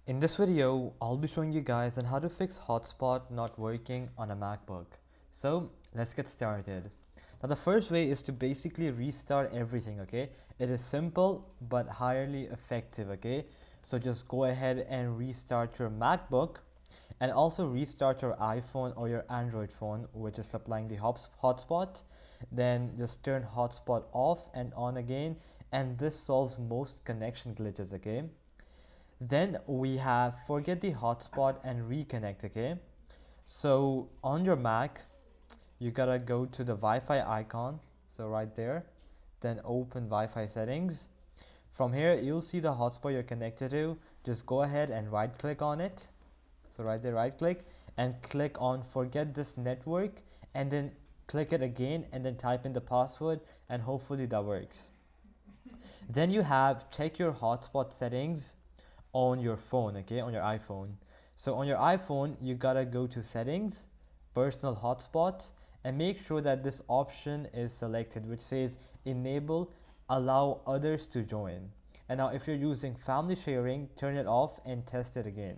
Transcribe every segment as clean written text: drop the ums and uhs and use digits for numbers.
In this video, I'll be showing you guys on how to fix Hotspot not working on a MacBook. So let's get started. Now the first way is to basically restart everything, okay? It is simple but highly effective, okay? So just go ahead and restart your MacBook and also restart your iPhone or your Android phone which is supplying the hotspot. Then just turn hotspot off and on again, and this solves most connection glitches, okay? Then we have forget the hotspot and reconnect, okay? So on your Mac, you gotta go to the Wi-Fi icon, so right there, then open Wi-Fi settings. From here, you'll see the hotspot you're connected to. Just go ahead and right click on it. So right there, right click and click on forget this network, and then click it again and then type in the password, and hopefully that works. Then you have check your hotspot settings on your phone, okay, on your iPhone. So on your iPhone, you gotta go to settings, personal hotspot, and make sure that this option is selected which says enable allow others to join. And now if you're using family sharing, turn it off and test it again.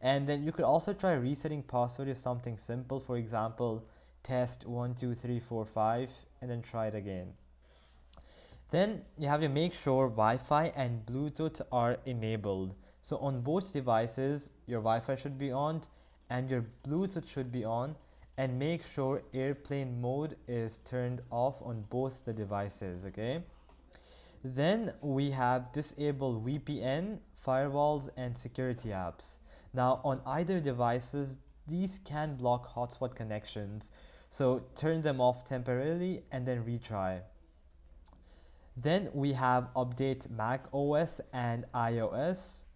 And then you could also try resetting password is something simple, for example test 12345, and then try it again. Then you have to make sure Wi-Fi and Bluetooth are enabled. So on both devices, your Wi-Fi should be on and your Bluetooth should be on, and make sure airplane mode is turned off on both the devices, okay? Then we have disable VPN, firewalls, and security apps. Now on either devices, these can block hotspot connections. So turn them off temporarily and then retry. Then we have update Mac OS and iOS.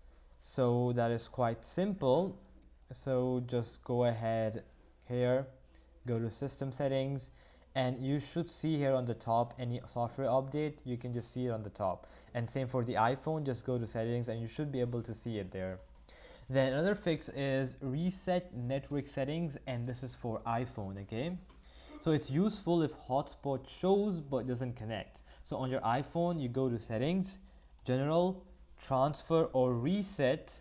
So that is quite simple. So just go ahead here, go to system settings, and you should see here on the top any software update. You can just see it on the top. And same for the iPhone, just go to settings and you should be able to see it there. Then another fix is reset network settings, and this is for iPhone, okay? So it's useful if hotspot shows but doesn't connect. So on your iPhone, you go to settings, general, transfer or reset,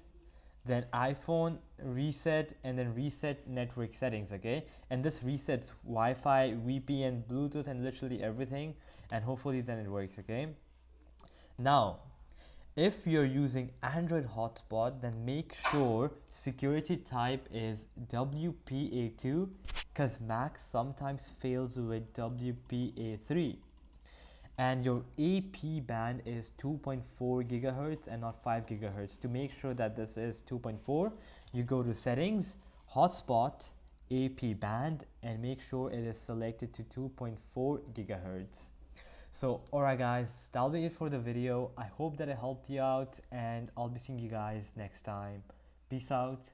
then iPhone reset, and then reset network settings, okay? And this resets Wi-Fi, VPN, Bluetooth, and literally everything, and hopefully then it works, okay? Now, if you're using Android hotspot, then make sure security type is WPA2, because Mac sometimes fails with WPA3. And your AP band is 2.4 gigahertz and not 5 gigahertz. To make sure that this is 2.4, you go to settings, hotspot, AP band, and make sure it is selected to 2.4 gigahertz. So alright guys, that'll be it for the video. I hope that it helped you out, and I'll be seeing you guys next time. Peace out.